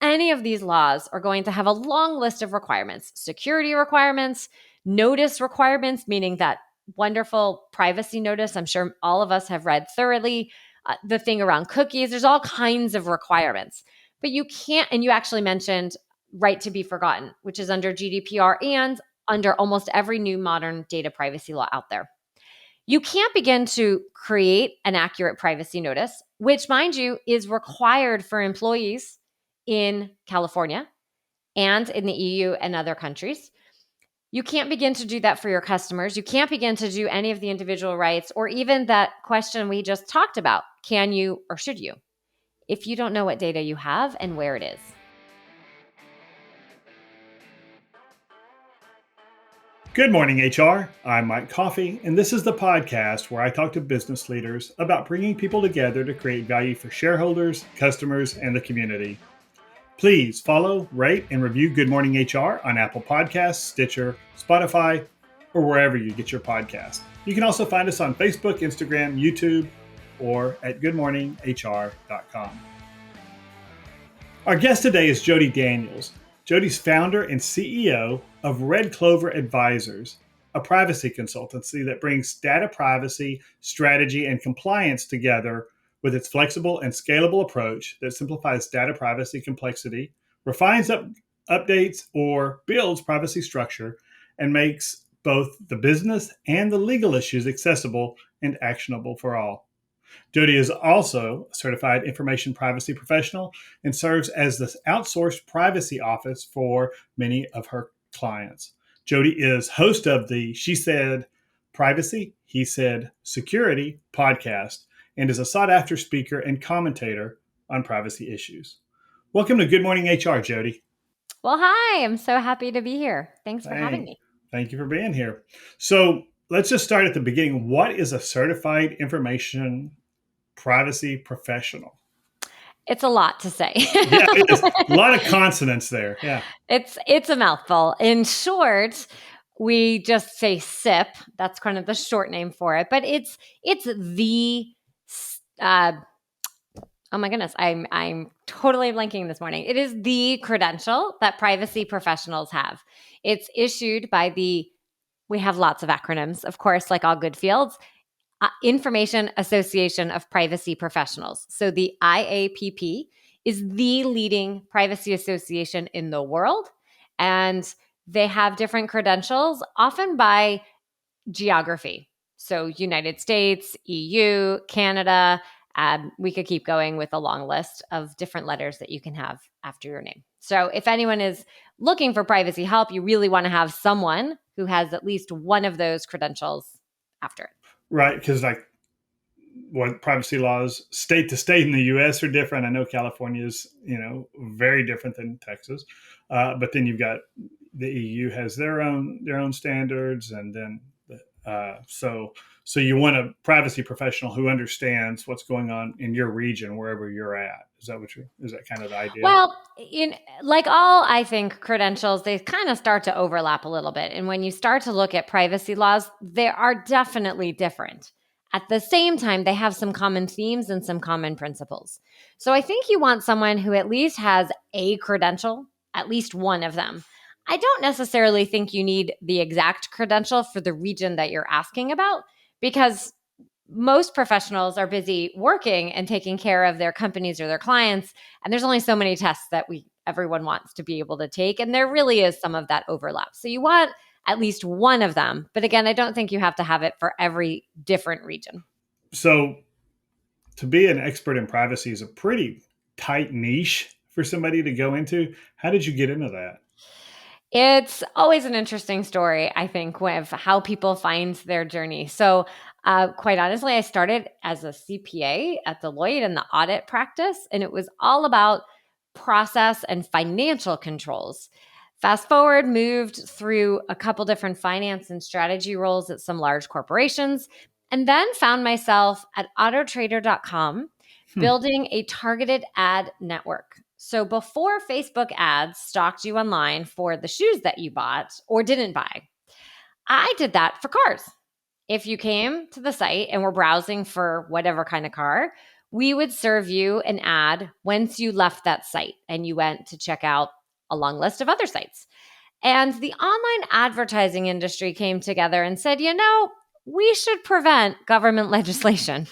any of these laws are going to have a long list of requirements, security requirements, notice requirements, meaning that wonderful privacy notice I'm sure all of us have read thoroughly, the thing around cookies. There's all kinds of requirements. But you can't, and you actually mentioned right to be forgotten, which is under GDPR and under almost every new modern data privacy law out there. You can't begin to create an accurate privacy notice, which, mind you, is required for employees in California and in the EU and other countries. You can't begin to do that for your customers. You can't begin to do any of the individual rights or even that question we just talked about. Can you or should you? If you don't know what data you have and where it is. Good morning, HR. I'm Mike Coffey, and this is the podcast where I talk to business leaders about bringing people together to create value for shareholders, customers, and the community. Please follow, rate, and review Good Morning HR on Apple Podcasts, Stitcher, Spotify, or wherever you get your podcast. You can also find us on Facebook, Instagram, YouTube, or at goodmorninghr.com. Our guest today is Jodi Daniels. Jodi's founder and CEO of Red Clover Advisors, a privacy consultancy that brings data privacy, strategy, and compliance together with its flexible and scalable approach that simplifies data privacy complexity, refines updates, or builds privacy structure, and makes both the business and the legal issues accessible and actionable for all. Jodi is also a certified information privacy professional and serves as the outsourced privacy office for many of her clients. Jodi is host of the She Said Privacy, He Said Security podcast and is a sought-after speaker and commentator on privacy issues. Welcome to Good Morning HR, Jodi. Well, hi. I'm so happy to be here. Thanks for having me. Thank you for being here. So let's just start at the beginning. What is a certified information privacy professional? It's a lot to say. Yeah, it is. A lot of consonants there. Yeah. It's a mouthful. In short, we just say SIP. That's kind of the short name for it. But it's the oh my goodness, I'm totally blanking this morning. It is the credential that privacy professionals have. It's issued by we have lots of acronyms, of course, like all good fields. Information Association of Privacy Professionals. So the IAPP is the leading privacy association in the world. And they have different credentials, often by geography. So United States, EU, Canada. We could keep going with a long list of different letters that you can have after your name. So if anyone is looking for privacy help, you really want to have someone who has at least one of those credentials after it. Right, because what privacy laws state to state in the U.S. are different. I know California is, very different than Texas, but then you've got the EU has their own standards, and then so you want a privacy professional who understands what's going on in your region, wherever you're at. Is that kind of the idea? Well, like all, I think, credentials, they kind of start to overlap a little bit. And when you start to look at privacy laws, they are definitely different. At the same time, they have some common themes and some common principles. So I think you want someone who at least has a credential, at least one of them. I don't necessarily think you need the exact credential for the region that you're asking about, because most professionals are busy working and taking care of their companies or their clients. And there's only so many tests that everyone wants to be able to take. And there really is some of that overlap. So you want at least one of them. But again, I don't think you have to have it for every different region. So to be an expert in privacy is a pretty tight niche for somebody to go into. How did you get into that? It's always an interesting story, I think, with how people find their journey. So quite honestly, I started as a CPA at Deloitte in the audit practice, and it was all about process and financial controls. Fast forward, moved through a couple different finance and strategy roles at some large corporations, and then found myself at autotrader.com building a targeted ad network. So before Facebook ads stalked you online for the shoes that you bought or didn't buy, I did that for cars. If you came to the site and were browsing for whatever kind of car, we would serve you an ad once you left that site and you went to check out a long list of other sites. And the online advertising industry came together and said, we should prevent government legislation.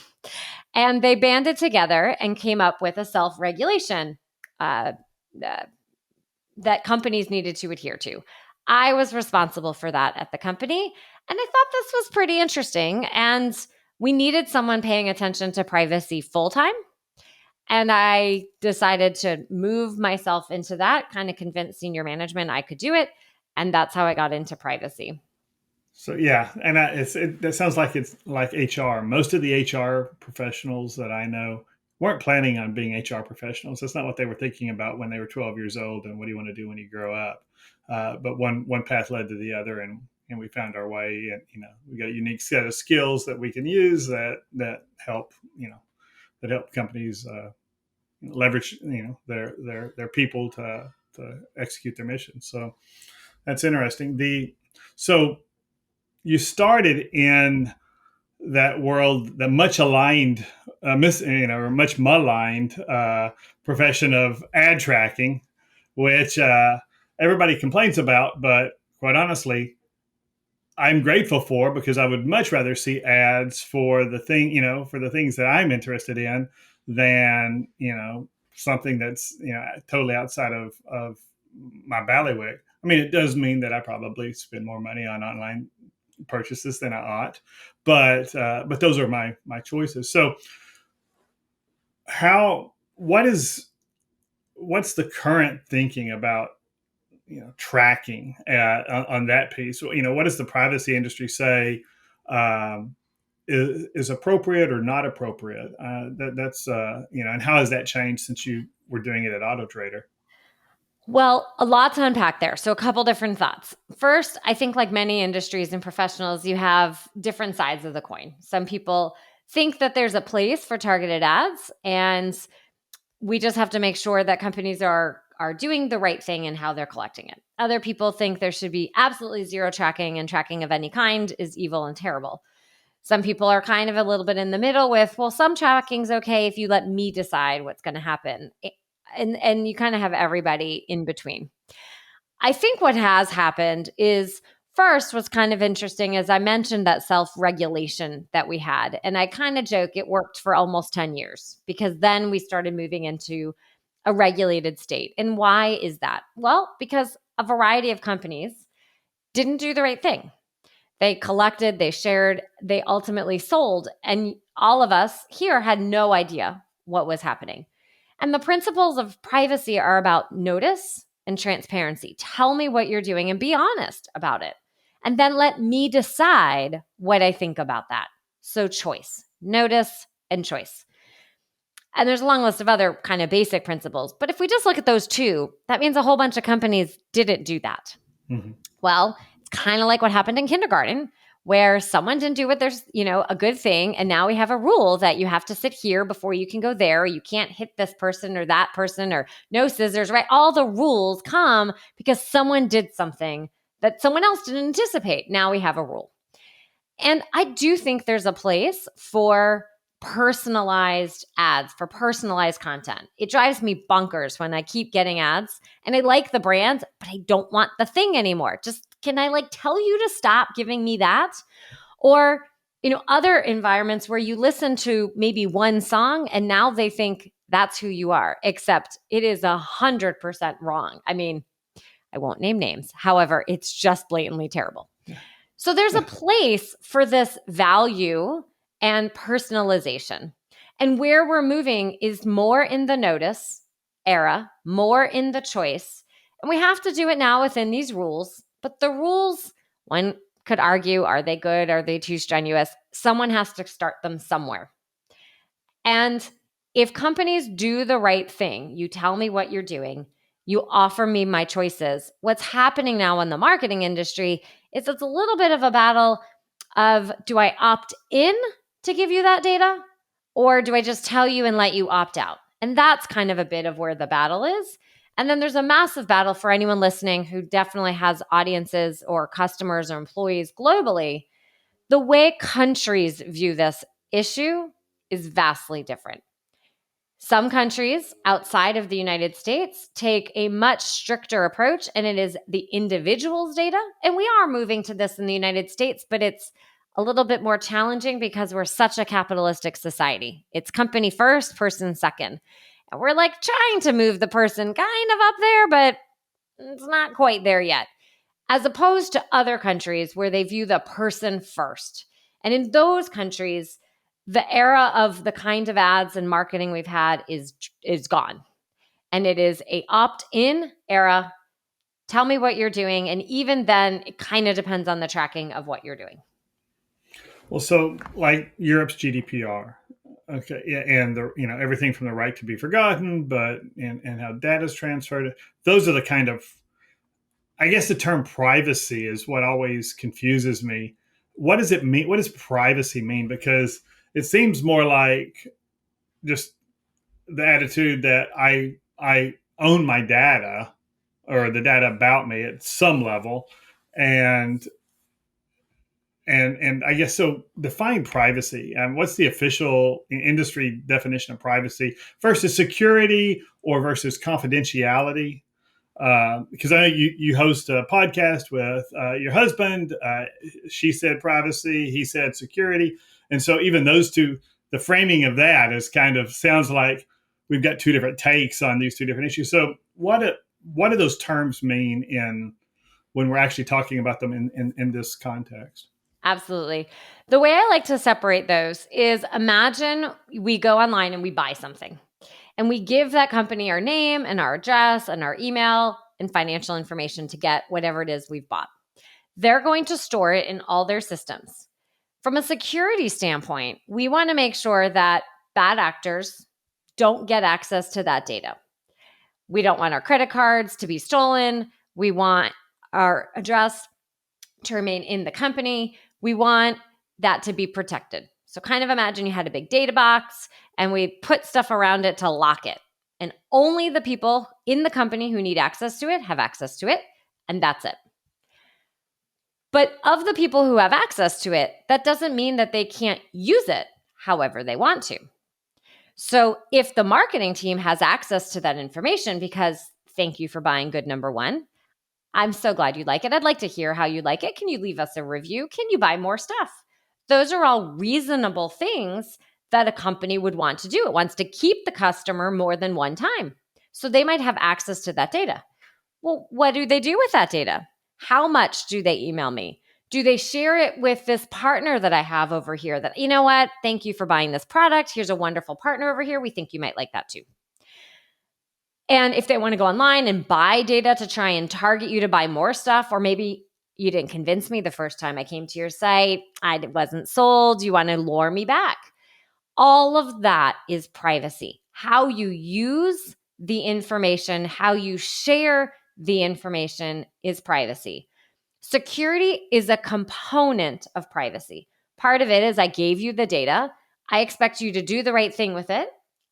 And they banded together and came up with a self regulation uh, uh, that companies needed to adhere to. I was responsible for that at the company. And I thought this was pretty interesting. And we needed someone paying attention to privacy full time. And I decided to move myself into that, kind of convince senior management I could do it. And that's how I got into privacy. So yeah, and that sounds like it's like HR. Most of the HR professionals that I know weren't planning on being HR professionals. That's not what they were thinking about when they were 12 years old. And what do you want to do when you grow up? But one path led to the other, and we found our way. And we got a unique set of skills that we can use that help that help companies leverage their people to execute their mission. So that's interesting. So you started in that world, the much aligned, much maligned profession of ad tracking, which everybody complains about, but quite honestly, I'm grateful for, because I would much rather see ads for the things that I'm interested in than something that's totally outside of my bailiwick. I mean, it does mean that I probably spend more money on online purchases than I ought, but those are my choices. So what's the current thinking about tracking on that piece? What does the privacy industry say is appropriate or not appropriate? That's and how has that changed since you were doing it at Auto Trader? Well, a lot to unpack there. So, a couple different thoughts. First, I think, like many industries and professionals, you have different sides of the coin. Some people think that there's a place for targeted ads, and we just have to make sure that companies are doing the right thing and how they're collecting it. Other people think there should be absolutely zero tracking, and tracking of any kind is evil and terrible. Some people are kind of a little bit in the middle with, well, some tracking's okay if you let me decide what's going to happen. And you kind of have everybody in between. I think what has happened is, first, what's kind of interesting is I mentioned that self-regulation that we had. And I kind of joke it worked for almost 10 years, because then we started moving into a regulated state. And why is that? Well, because a variety of companies didn't do the right thing. They collected, they shared, they ultimately sold. And all of us here had no idea what was happening. And the principles of privacy are about notice and transparency. Tell me what you're doing and be honest about it. And then let me decide what I think about that. So, choice, notice, and choice. And there's a long list of other kind of basic principles. But if we just look at those two, that means a whole bunch of companies didn't do that. Mm-hmm. Well, it's kind of like what happened in kindergarten, where someone didn't do what there's, a good thing. And now we have a rule that you have to sit here before you can go there. Or you can't hit this person or that person, or no scissors, right? All the rules come because someone did something that someone else didn't anticipate. Now we have a rule. And I do think there's a place for personalized ads, for personalized content. It drives me bonkers when I keep getting ads and I like the brand, but I don't want the thing anymore. Just, can I tell you to stop giving me that? Or, other environments where you listen to maybe one song and now they think that's who you are, except it is 100% wrong. I mean, I won't name names. However, it's just blatantly terrible. So there's a place for this value and personalization. And where we're moving is more in the notice era, more in the choice. And we have to do it now within these rules. But the rules, one could argue, are they good? Are they too strenuous? Someone has to start them somewhere. And if companies do the right thing, you tell me what you're doing, you offer me my choices. What's happening now in the marketing industry is it's a little bit of a battle of, do I opt in to give you that data, or do I just tell you and let you opt out? And that's kind of a bit of where the battle is. And then there's a massive battle for anyone listening who definitely has audiences or customers or employees globally. The way countries view this issue is vastly different. Some countries outside of the United States take a much stricter approach, and it is the individual's data. And we are moving to this in the United States, but it's a little bit more challenging because we're such a capitalistic society. It's company first, person second. And we're like trying to move the person kind of up there, but it's not quite there yet, as opposed to other countries where they view the person first. And in those countries, the era of the kind of ads and marketing we've had is gone. And it is a opt-in era. Tell me what you're doing. And even then, it kind of depends on the tracking of what you're doing. Well, so like Europe's GDPR, okay, yeah, and the everything from the right to be forgotten, but and how data is transferred. Those are the kind of, I guess the term privacy is what always confuses me. What does it mean? What does privacy mean? Because it seems more like just the attitude that I own my data or the data about me at some level, and and I guess so. Define privacy. What's the official industry definition of privacy versus security or versus confidentiality? Because I know you host a podcast with your husband. She said privacy, he said security, and so even those two, the framing of that is kind of sounds like we've got two different takes on these two different issues. So what do those terms mean in when we're actually talking about them in this context? Absolutely. The way I like to separate those is, imagine we go online and we buy something, and we give that company our name and our address and our email and financial information to get whatever it is we've bought. They're going to store it in all their systems. From a security standpoint, we want to make sure that bad actors don't get access to that data. We don't want our credit cards to be stolen. We want our address to remain in the company. We want that to be protected. So kind of imagine you had a big data box and we put stuff around it to lock it. And only the people in the company who need access to it have access to it. And that's it. But of the people who have access to it, that doesn't mean that they can't use it however they want to. So if the marketing team has access to that information because thank you for buying good number one, I'm so glad you like it. I'd like to hear how you like it. Can you leave us a review? Can you buy more stuff? Those are all reasonable things that a company would want to do. It wants to keep the customer more than one time. So they might have access to that data. Well, what do they do with that data? How much do they email me? Do they share it with this partner that I have over here that, you know what, thank you for buying this product. Here's a wonderful partner over here. We think you might like that too. And if they want to go online and buy data to try and target you to buy more stuff, or maybe you didn't convince me the first time I came to your site, I wasn't sold, you want to lure me back. All of that is privacy. How you use the information, how you share the information is privacy. Security is a component of privacy. Part of it is I gave you the data. I expect you to do the right thing with it.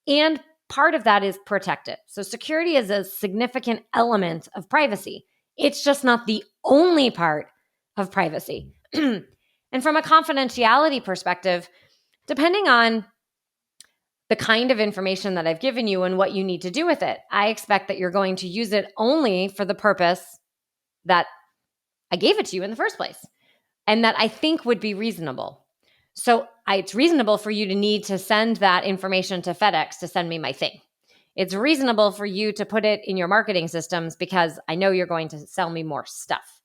And part of that is protect it. So security is a significant element of privacy. It's just not the only part of privacy. And from a confidentiality perspective, depending on the kind of information that I've given you and what you need to do with it, I expect that you're going to use it only for the purpose that I gave it to you in the first place, and that I think would be reasonable. So it's reasonable for you to need to send that information to FedEx to send me my thing. It's reasonable for you to put it in your marketing systems because I know you're going to sell me more stuff.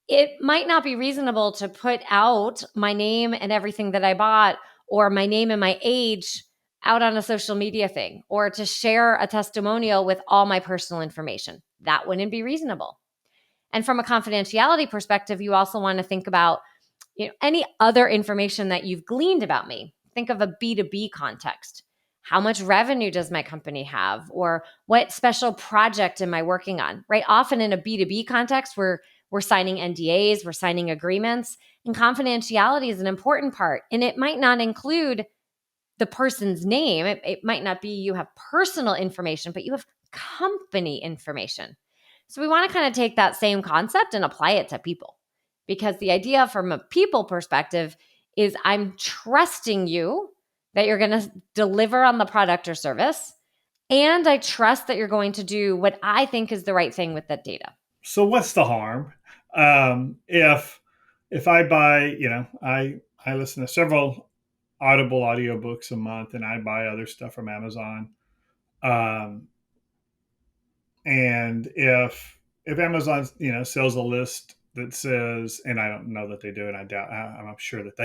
It might not be reasonable to put out my name and everything that I bought, or my name and my age out on a social media thing, or to share a testimonial with all my personal information. That wouldn't be reasonable. And from a confidentiality perspective, you also want to think about any other information that you've gleaned about me. Think of a B2B context. How much revenue does my company have? Or what special project am I working on? Right? Often in a B2B context, we're signing NDAs, we're signing agreements, and confidentiality is an important part. And it might not include the person's name. It might not be you have personal information, but you have company information. So we want to kind of take that same concept and apply it to people, because the idea from a people perspective is I'm trusting you that you're going to deliver on the product or service, and I trust that you're going to do what I think is the right thing with that data. So what's the harm? If I buy, I listen to several Audible audiobooks a month, and I buy other stuff from Amazon. Um, and if Amazon, sells a list that says, and I don't know that they do, and I'm sure that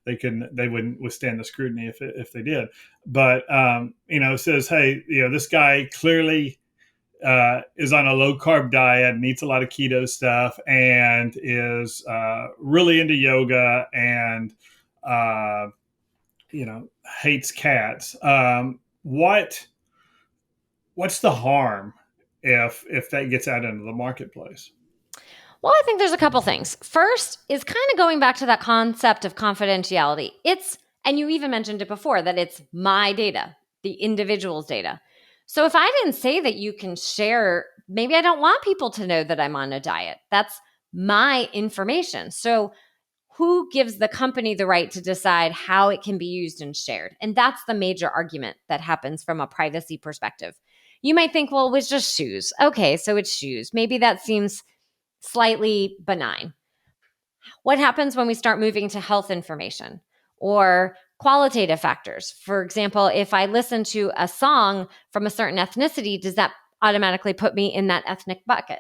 they wouldn't withstand the scrutiny if they did, but it says, hey, this guy clearly is on a low carb diet and eats a lot of keto stuff and is really into yoga and hates cats. What's the harm if that gets out into the marketplace? Well, I think there's a couple things. First is kind of going back to that concept of confidentiality. And you even mentioned it before, that it's my data, the individual's data. So if I didn't say that you can share, maybe I don't want people to know that I'm on a diet. That's my information. So who gives the company the right to decide how it can be used and shared? And that's the major argument that happens from a privacy perspective. You might think, well, it was just shoes. Okay, so it's shoes. Maybe that seems slightly benign. What happens when we start moving to health information or qualitative factors? For example, if I listen to a song from a certain ethnicity, does that automatically put me in that ethnic bucket?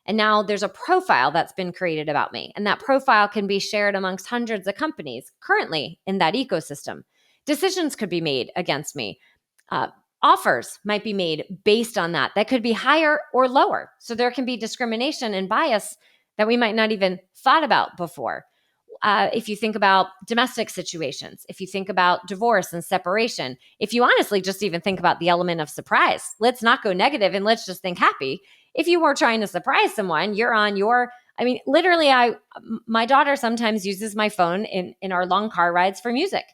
And now there's a profile that's been created about me, and that profile can be shared amongst hundreds of companies currently in that ecosystem. Decisions could be made against me. Offers might be made based on that. That could be higher or lower. So there can be discrimination and bias that we might not even thought about before. If you think about domestic situations, if you think about divorce and separation, if you honestly just even think about the element of surprise, let's not go negative and let's just think happy. If you were trying to surprise someone, you're on your, literally, my daughter sometimes uses my phone in our long car rides for music.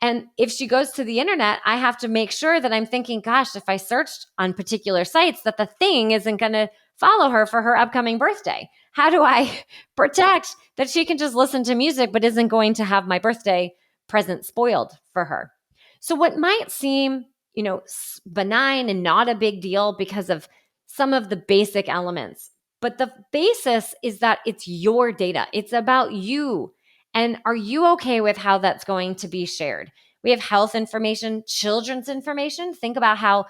And if she goes to the internet, I have to make sure that I'm thinking, gosh, if I searched on particular sites, that the thing isn't going to follow her for her upcoming birthday. How do I protect that she can just listen to music but isn't going to have my birthday present spoiled for her? So what might seem, benign and not a big deal because of some of the basic elements, but the basis is that it's your data. It's about you. And are you okay with how that's going to be shared? We have health information, children's information. Think about how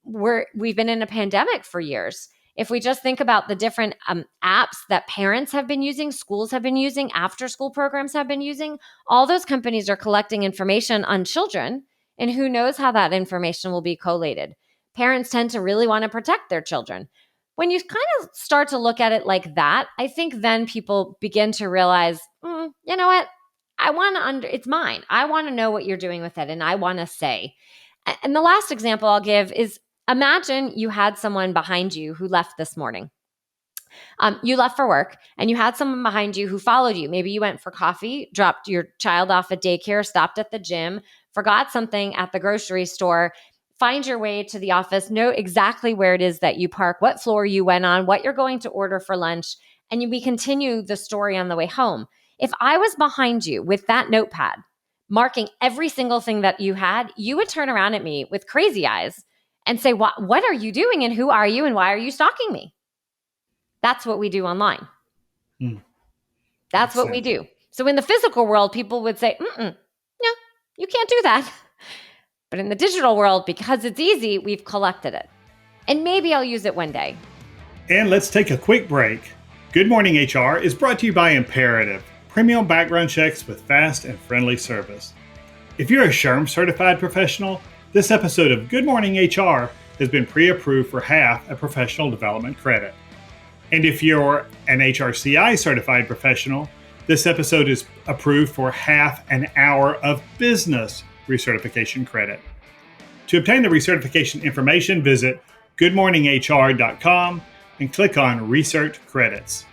we've been in a pandemic for years. If we just think about the different apps that parents have been using, schools have been using, after school programs have been using, all those companies are collecting information on children, and who knows how that information will be collated. Parents tend to really want to protect their children. When you kind of start to look at it like that, I think then people begin to realize, you know what? It's mine. I want to know what you're doing with it, and I want to say. And the last example I'll give is, imagine you had someone behind you who left this morning. You left for work and you had someone behind you who followed you. Maybe you went for coffee, dropped your child off at daycare, stopped at the gym, forgot something at the grocery store, find your way to the office, know exactly where it is that you park, what floor you went on, what you're going to order for lunch, and we continue the story on the way home. If I was behind you with that notepad, marking every single thing that you had, you would turn around at me with crazy eyes and say, what are you doing and who are you and why are you stalking me? That's what we do online. That's what we do. So in the physical world, people would say, no, you can't do that. But in the digital world, because it's easy, we've collected it. And maybe I'll use it one day. And let's take a quick break. Good Morning HR is brought to you by Imperative, premium background checks with fast and friendly service. If you're a SHRM certified professional, this episode of Good Morning HR has been pre-approved for half a professional development credit. And if you're an HRCI certified professional, this episode is approved for half an hour of business recertification credit. To obtain the recertification information, visit goodmorninghr.com and click on Recert Credits.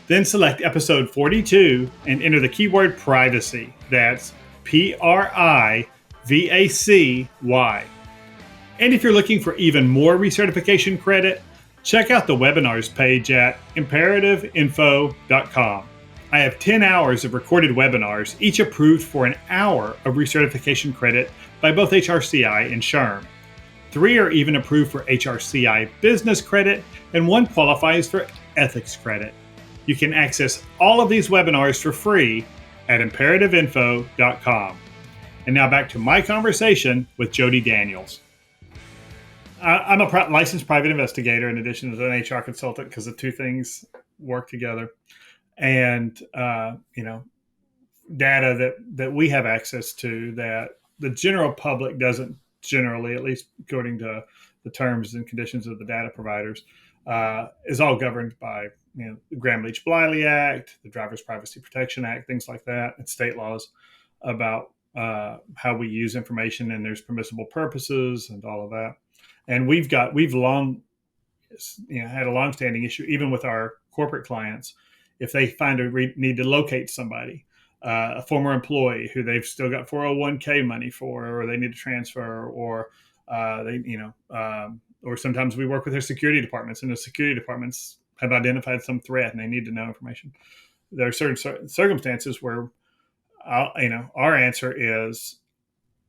Then select episode 42 and enter the keyword privacy. That's PRIVACY. And if you're looking for even more recertification credit, check out the webinars page at imperativeinfo.com. I have 10 hours of recorded webinars, each approved for an hour of recertification credit by both HRCI and SHRM. 3 are even approved for HRCI business credit, and 1 qualifies for ethics credit. You can access all of these webinars for free at imperativeinfo.com. And now back to my conversation with Jodi Daniels. I'm a licensed private investigator in addition to an HR consultant because the two things work together. And, data that we have access to that the general public doesn't generally, at least according to the terms and conditions of the data providers, is all governed by the Gramm-Leach-Bliley Act, the Driver's Privacy Protection Act, things like that, and state laws about how we use information and there's permissible purposes and all of that. And we've long had a longstanding issue, even with our corporate clients, if they find need to locate somebody, a former employee who they've still got 401k money for, or they need to transfer, or or sometimes we work with their security departments, and the security departments have identified some threat and they need to know information. There are certain circumstances where, our answer is,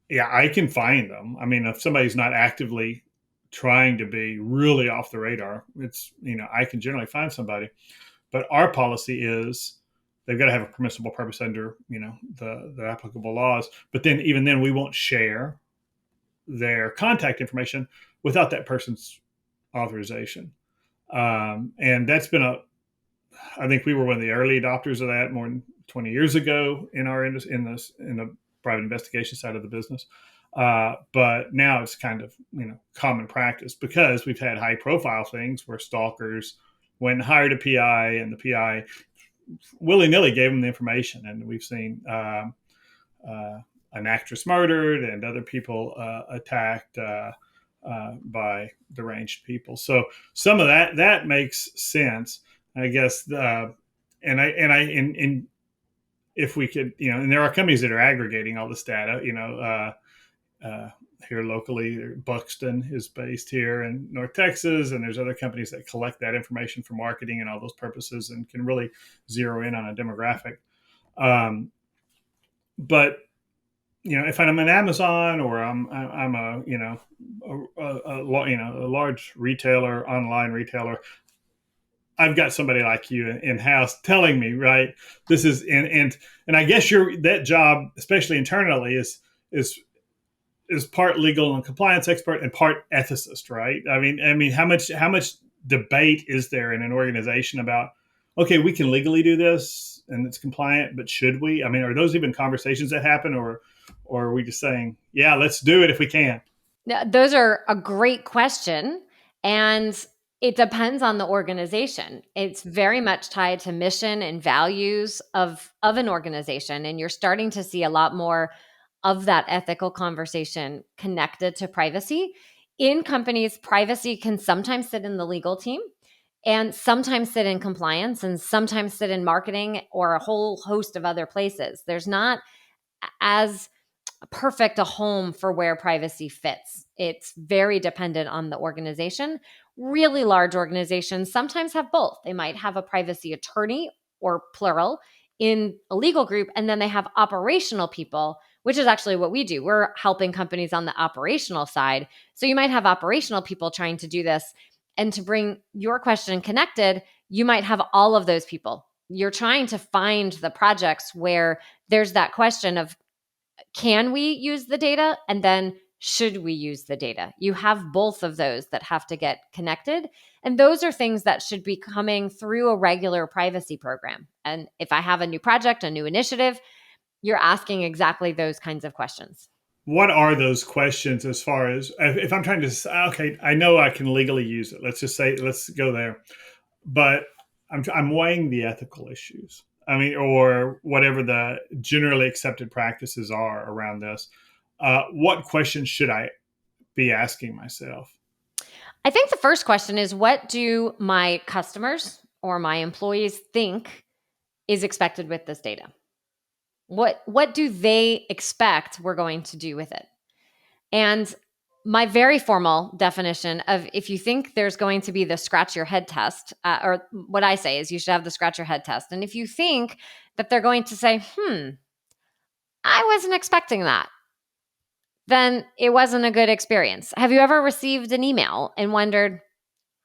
yeah, I can find them. I mean, if somebody's not actively trying to be really off the radar, it's, I can generally find somebody. But our policy is they've got to have a permissible purpose under, the applicable laws. But then even then, we won't share their contact information without that person's authorization. And that's been I think we were one of the early adopters of that more than 20 years ago in the private investigation side of the business. But now it's kind of common practice because we've had high profile things where stalkers went and hired a PI, and the PI willy nilly gave them the information, and we've seen an actress murdered and other people attacked by deranged people. So some of that makes sense, I guess. And if we could, and there are companies that are aggregating all this data, here locally. Buxton is based here in North Texas, and there's other companies that collect that information for marketing and all those purposes and can really zero in on a demographic. But if I'm an Amazon or I'm a large retailer, online retailer, I've got somebody like you in house telling me, right, this is and I guess that job, especially internally, is part legal and compliance expert and part ethicist, right? I mean, how much debate is there in an organization about, okay, we can legally do this and it's compliant, but should we? I mean, are those even conversations that happen, or are we just saying, yeah, let's do it if we can? Now, those are a great question. And it depends on the organization. It's very much tied to mission and values of an organization. And you're starting to see a lot more of that ethical conversation connected to privacy. In companies, privacy can sometimes sit in the legal team and sometimes sit in compliance and sometimes sit in marketing or a whole host of other places. There's not as perfect a home for where privacy fits. It's very dependent on the organization. Really large organizations sometimes have both. They might have a privacy attorney or plural in a legal group, and then they have operational people, which is actually what we do. We're helping companies on the operational side. So you might have operational people trying to do this. And to bring your question connected, you might have all of those people. You're trying to find the projects where there's that question of, can we use the data? And then should we use the data? You have both of those that have to get connected. And those are things that should be coming through a regular privacy program. And if I have a new project, a new initiative, you're asking exactly those kinds of questions. What are those questions as far as if I'm trying to, okay, I know I can legally use it. Let's go there. But I'm weighing the ethical issues. I mean, or whatever the generally accepted practices are around this. What questions should I be asking myself? I think the first question is, what do my customers or my employees think is expected with this data? What do they expect we're going to do with it? And My very formal definition of if you think there's going to be the scratch your head test, or what I say is you should have the scratch your head test. And if you think that they're going to say, I wasn't expecting that, then it wasn't a good experience. Have you ever received an email and wondered,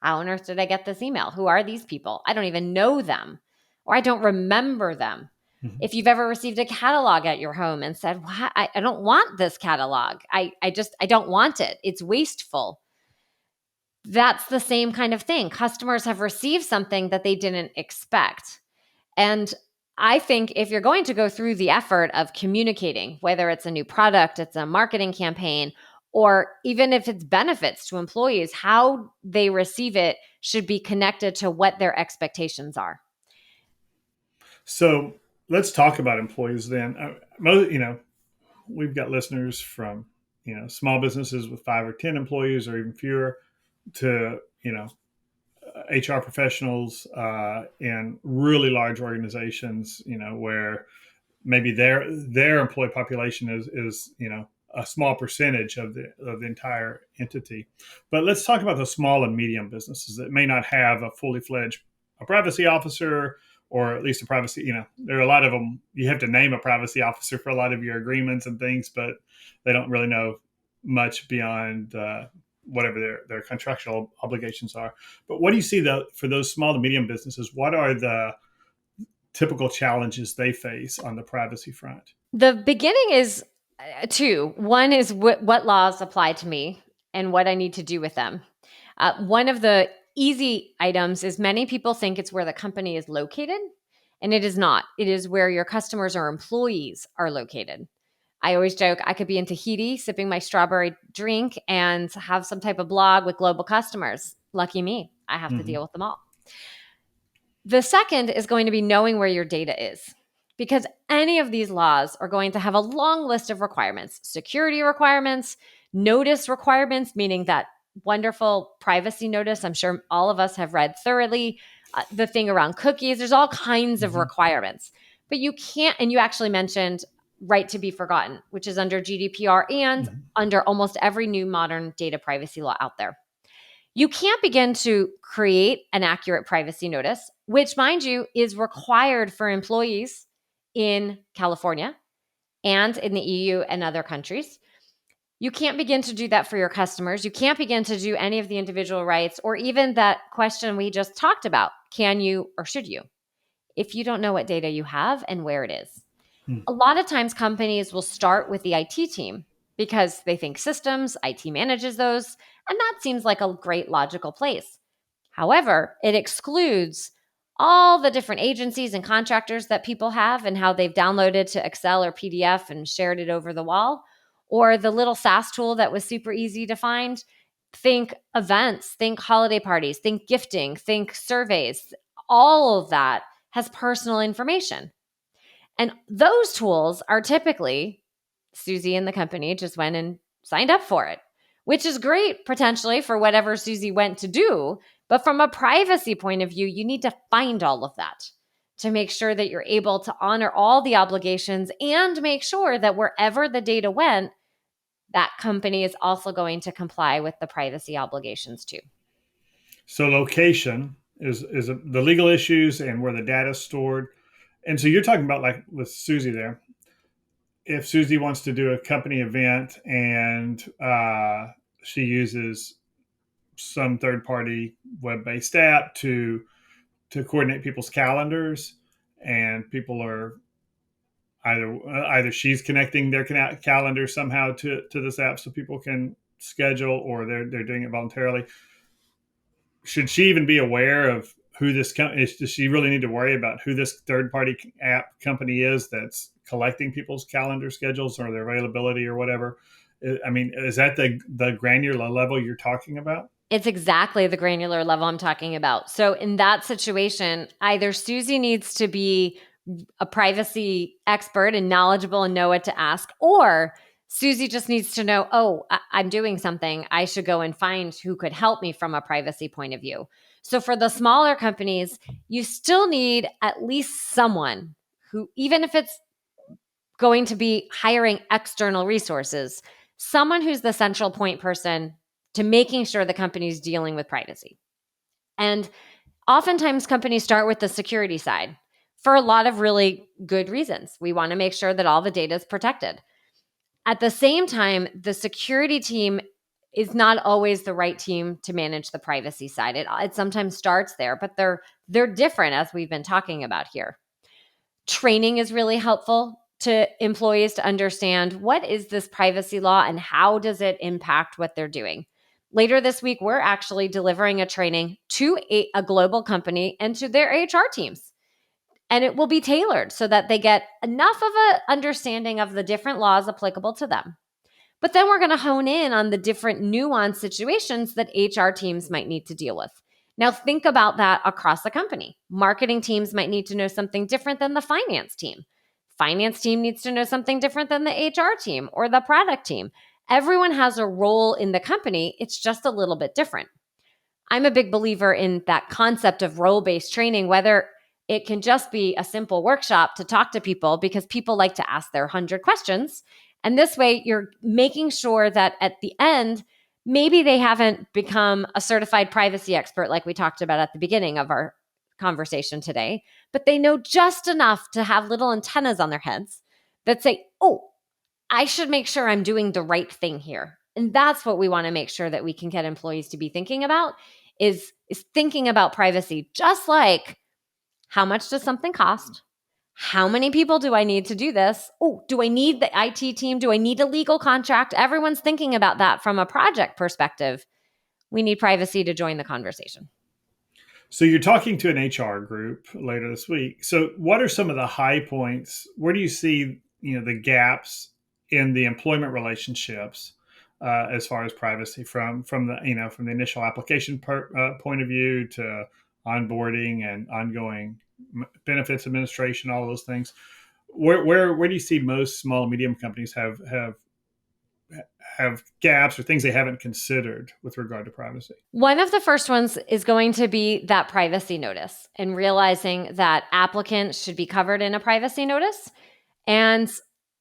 how on earth did I get this email? Who are these people? I don't even know them, or I don't remember them. Mhm. If you've ever received a catalog at your home and said, "Why? I don't want this catalog. I don't want it. It's wasteful." That's the same kind of thing. Customers have received something that they didn't expect. And I think if you're going to go through the effort of communicating, whether it's a new product, it's a marketing campaign, or even if it's benefits to employees, how they receive it should be connected to what their expectations are. So let's talk about employees then. We've got listeners from small businesses with 5 or 10 employees or even fewer to HR professionals in really large organizations. Where maybe their employee population is a small percentage of the entire entity. But let's talk about the small and medium businesses that may not have a fully fledged a privacy officer, or at least a privacy. There are a lot of them. You have to name a privacy officer for a lot of your agreements and things, but they don't really know much beyond whatever their contractual obligations are. But what do you see for those small to medium businesses? What are the typical challenges they face on the privacy front? The beginning is two. One is what laws apply to me and what I need to do with them. One of the easy items is many people think it's where the company is located, and it is not. It is where your customers or employees are located. I always joke I could be in Tahiti sipping my strawberry drink and have some type of blog with global customers. Lucky me, I have to Mm-hmm. deal with them all. The second is going to be knowing where your data is, because any of these laws are going to have a long list of requirements, security requirements, notice requirements, meaning that wonderful privacy notice I'm sure all of us have read thoroughly, the thing around cookies. There's all kinds of Mm-hmm. requirements, but you can't, and you actually mentioned right to be forgotten, which is under GDPR and Mm-hmm. under almost every new modern data privacy law out there. You can't begin to create an accurate privacy notice, which, mind you, is required for employees in California and in the EU and other countries. You can't begin to do that for your customers. You can't begin to do any of the individual rights or even that question we just talked about. Can you or should you? If you don't know what data you have and where it is. A lot of times companies will start with the IT team because they think systems, IT manages those, and that seems like a great logical place. However, it excludes all the different agencies and contractors that people have and how they've downloaded to Excel or PDF and shared it over the wall, or the little SaaS tool that was super easy to find. Think events, think holiday parties, think gifting, think surveys. All of that has personal information. And those tools are typically Susie and the company just went and signed up for it, which is great potentially for whatever Susie went to do. But from a privacy point of view, you need to find all of that to make sure that you're able to honor all the obligations and make sure that wherever the data went, that company is also going to comply with the privacy obligations too. So location is the legal issues and where the data is stored. And so you're talking about, like with Susie there, if Susie wants to do a company event and she uses some third party web based app to coordinate people's calendars, and people are either she's connecting their calendar somehow to this app so people can schedule, or they're doing it voluntarily. Should she even be aware of who this is? Does she really need to worry about who this third party app company is that's collecting people's calendar schedules or their availability or whatever? I mean, is that the granular level you're talking about? It's exactly the granular level I'm talking about. So in that situation, either Susie needs to be a privacy expert and knowledgeable and know what to ask, or Susie just needs to know, oh, I'm doing something. I should go and find who could help me from a privacy point of view. So for the smaller companies, you still need at least someone who, even if it's going to be hiring external resources, someone who's the central point person to making sure the company's dealing with privacy. And oftentimes companies start with the security side for a lot of really good reasons. We want to make sure that all the data is protected. At the same time, the security team is not always the right team to manage the privacy side. It sometimes starts there, but they're different, as we've been talking about here. Training is really helpful to employees to understand what is this privacy law and how does it impact what they're doing. Later this week, we're actually delivering a training to a global company and to their HR teams. And it will be tailored so that they get enough of an understanding of the different laws applicable to them. But then we're going to hone in on the different nuanced situations that HR teams might need to deal with. Now, think about that across the company. Marketing teams might need to know something different than the finance team. Finance team needs to know something different than the HR team or the product team. Everyone has a role in the company. It's just a little bit different. I'm a big believer in that concept of role-based training, whether it can just be a simple workshop to talk to people because people like to ask their 100 questions. And this way, you're making sure that at the end, maybe they haven't become a certified privacy expert like we talked about at the beginning of our conversation today, but they know just enough to have little antennas on their heads that say, oh, I should make sure I'm doing the right thing here. And that's what we want to make sure that we can get employees to be thinking about is thinking about privacy, just like how much does something cost? How many people do I need to do this? Oh, do I need the IT team? Do I need a legal contract? Everyone's thinking about that from a project perspective. We need privacy to join the conversation. So you're talking to an HR group later this week. So what are some of the high points? Where do you see the gaps in the employment relationships as far as privacy from the initial application point of view to onboarding and ongoing benefits administration, all those things? Where do you see most small and medium companies have gaps or things they haven't considered with regard to privacy? One of the first ones is going to be that privacy notice and realizing that applicants should be covered in a privacy notice. And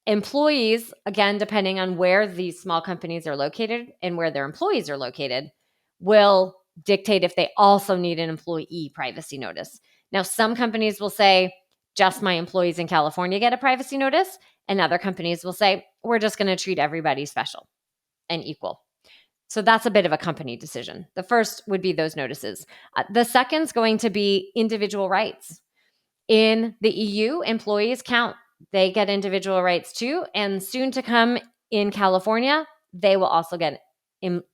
employees, again, depending on where these small companies are located and where their employees are located, will dictate if they also need an employee privacy notice. Now, some companies will say, just my employees in California get a privacy notice. And other companies will say, we're just going to treat everybody special and equal. So that's a bit of a company decision. The first would be those notices. The second is going to be individual rights. In the EU, employees count. They get individual rights too. And soon to come in California, they will also get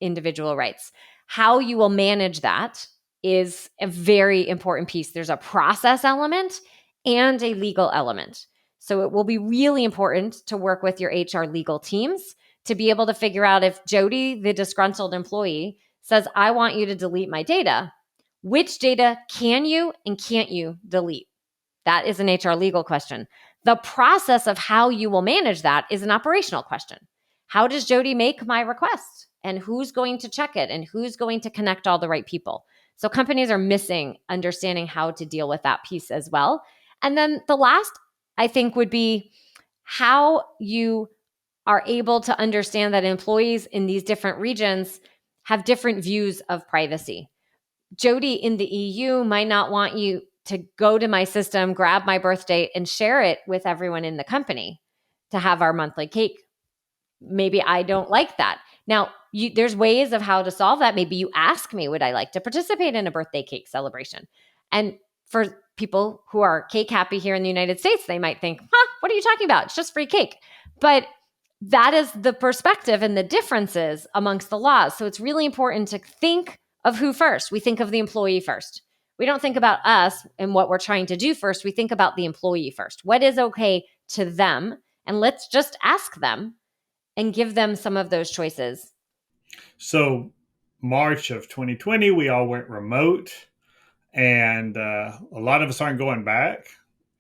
individual rights. How you will manage that is a very important piece. There's a process element and a legal element. So it will be really important to work with your HR legal teams to be able to figure out if Jodi, the disgruntled employee, says, I want you to delete my data, which data can you and can't you delete? That is an HR legal question. The process of how you will manage that is an operational question. How does Jodi make my request? And who's going to check it? And who's going to connect all the right people? So companies are missing understanding how to deal with that piece as well. And then the last, I think, would be how you are able to understand that employees in these different regions have different views of privacy. Jodi in the EU might not want you to go to my system, grab my birth date, and share it with everyone in the company to have our monthly cake. Maybe I don't like that. Now, there's ways of how to solve that. Maybe you ask me, would I like to participate in a birthday cake celebration? And for people who are cake happy here in the United States, they might think, what are you talking about? It's just free cake. But that is the perspective and the differences amongst the laws. So it's really important to think of who first. We think of the employee first. We don't think about us and what we're trying to do first. We think about the employee first. What is okay to them? And let's just ask them and give them some of those choices. So, March of 2020, we all went remote, and a lot of us aren't going back.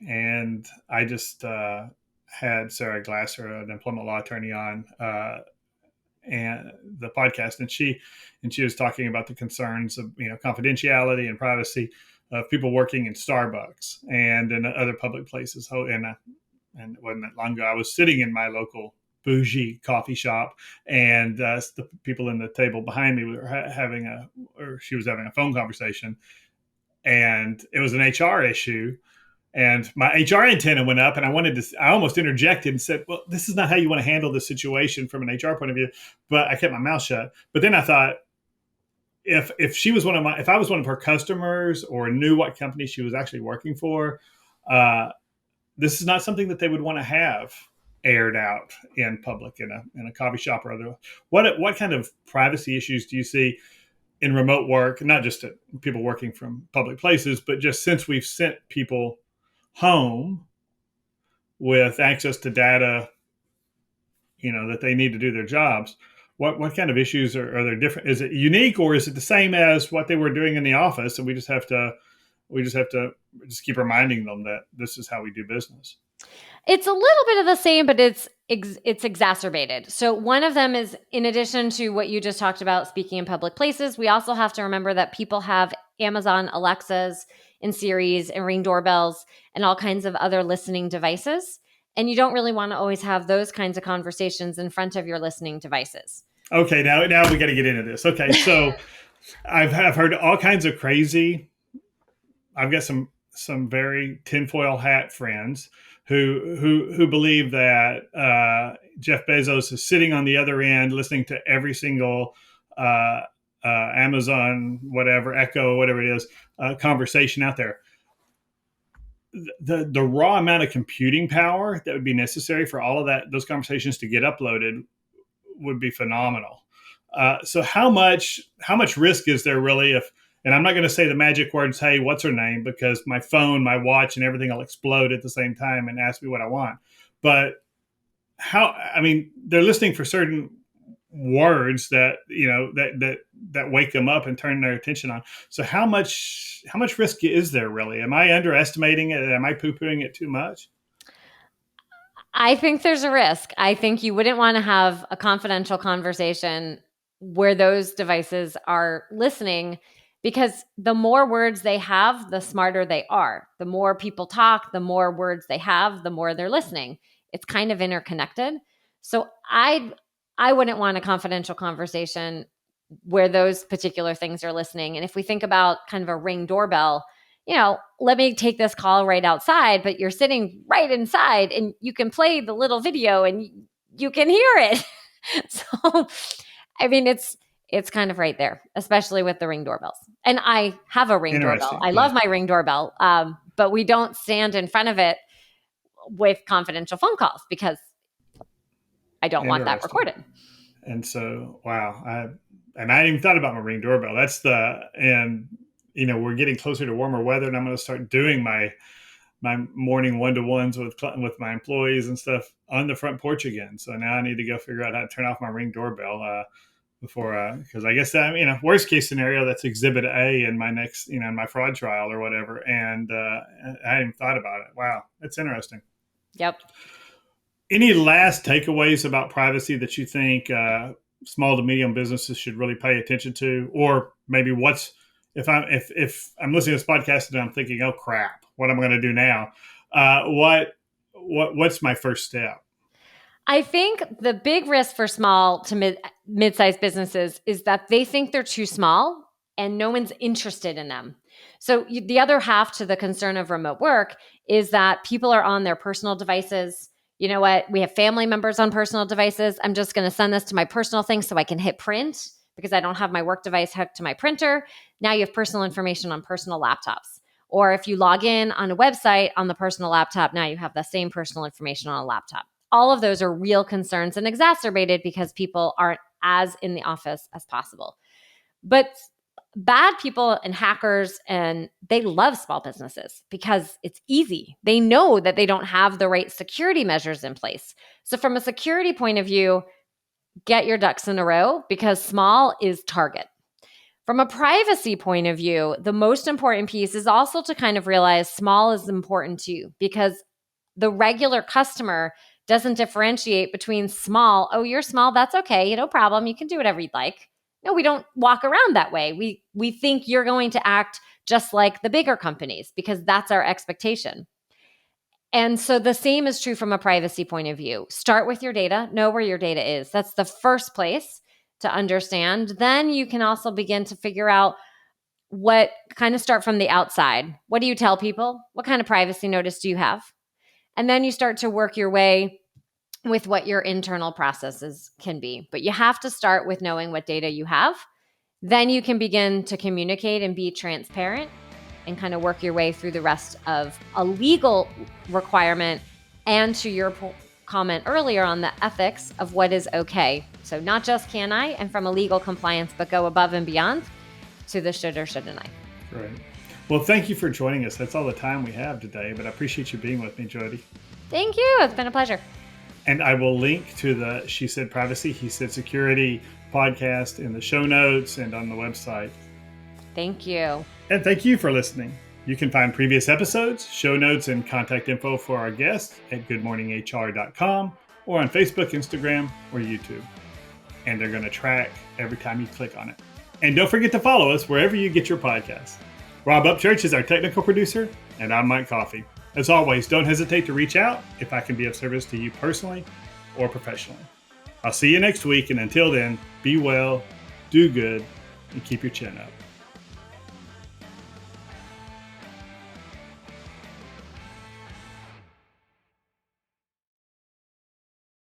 And I just had Sarah Glasser, an employment law attorney, on and the podcast, and she was talking about the concerns of confidentiality and privacy of people working in Starbucks and in other public places. And it wasn't that long ago, I was sitting in my local bougie coffee shop, and the people in the table behind me were she was having a phone conversation, and it was an HR issue. And my HR antenna went up, and I almost interjected and said, "Well, this is not how you want to handle the situation from an HR point of view." But I kept my mouth shut. But then I thought, if I was one of her customers or knew what company she was actually working for, uh, this is not something that they would want to have aired out in public in a coffee shop or other. What kind of privacy issues do you see in remote work? Not just people working from public places, but just since we've sent people home with access to data, that they need to do their jobs. What kind of issues are there different? Is it unique, or is it the same as what they were doing in the office? And we just keep reminding them that this is how we do business. It's a little bit of the same, but it's exacerbated. So one of them is, in addition to what you just talked about, speaking in public places, we also have to remember that people have Amazon Alexas and Siris and Ring doorbells and all kinds of other listening devices. And you don't really want to always have those kinds of conversations in front of your listening devices. Okay, now we got to get into this. Okay, so I've heard all kinds of crazy. I've got some very tinfoil hat friends who believe that Jeff Bezos is sitting on the other end, listening to every single Amazon, whatever, Echo, whatever it is, conversation out there. The raw amount of computing power that would be necessary for all of those conversations to get uploaded would be phenomenal. So how much risk is there really if? And I'm not going to say the magic words, "Hey, what's her name?" because my phone, my watch, and everything will explode at the same time and ask me what I want. But they're listening for certain words that that wake them up and turn their attention on. So how much risk is there really? Am I underestimating it? Am I poo-pooing it too much? I think there's a risk. I think you wouldn't want to have a confidential conversation where those devices are listening, because the more words they have, the smarter they are. The more people talk, the more words they have, the more they're listening. It's kind of interconnected. So I wouldn't want a confidential conversation where those particular things are listening. And if we think about kind of a Ring doorbell, let me take this call right outside, but you're sitting right inside and you can play the little video and you can hear it. So, it's kind of right there, especially with the Ring doorbells. And I have a Ring doorbell. Interesting. I love my Ring doorbell, but we don't stand in front of it with confidential phone calls because I don't want that recorded. And so, wow, I hadn't even thought about my Ring doorbell. We're getting closer to warmer weather, and I'm going to start doing my morning one-to-ones with my employees and stuff on the front porch again. So now I need to go figure out how to turn off my Ring doorbell before, because I guess that, worst case scenario, that's exhibit A in my next, in my fraud trial or whatever. And I hadn't even thought about it. Wow, that's interesting. Yep. Any last takeaways about privacy that you think small to medium businesses should really pay attention to, or maybe if I'm listening to this podcast and I'm thinking, oh crap, what am I going to do now? What's my first step? I think the big risk for small to mid-sized businesses is that they think they're too small and no one's interested in them. So the other half to the concern of remote work is that people are on their personal devices. You know what? We have family members on personal devices. I'm just going to send this to my personal thing so I can hit print because I don't have my work device hooked to my printer. Now you have personal information on personal laptops. Or if you log in on a website on the personal laptop, now you have the same personal information on a laptop. All of those are real concerns and exacerbated because people aren't as in the office as possible. But bad people and hackers, and they love small businesses because it's easy. They know that they don't have the right security measures in place. So from a security point of view, get your ducks in a row because small is target. From a privacy point of view, the most important piece is also to kind of realize small is important too, because the regular customer doesn't differentiate between small. Oh, you're small. That's okay. No problem. You can do whatever you'd like. No, we don't walk around that way. We think you're going to act just like the bigger companies because that's our expectation. And so the same is true from a privacy point of view. Start with your data, know where your data is. That's the first place to understand. Then you can also begin to figure out what kind of start from the outside. What do you tell people? What kind of privacy notice do you have? And then you start to work your way with what your internal processes can be. But you have to start with knowing what data you have. Then you can begin to communicate and be transparent and kind of work your way through the rest of a legal requirement and to your comment earlier on the ethics of what is okay. So not just can I and from a legal compliance, but go above and beyond to the should or shouldn't I. Great. Well, thank you for joining us. That's all the time we have today, but I appreciate you being with me, Jodi. Thank you. It's been a pleasure. And I will link to the She Said Privacy, He Said Security podcast in the show notes and on the website. Thank you. And thank you for listening. You can find previous episodes, show notes, and contact info for our guests at goodmorninghr.com or on Facebook, Instagram, or YouTube. And they're going to track every time you click on it. And don't forget to follow us wherever you get your podcasts. Rob Upchurch is our technical producer, and I'm Mike Coffey. As always, don't hesitate to reach out if I can be of service to you personally or professionally. I'll see you next week, and until then, be well, do good, and keep your chin up.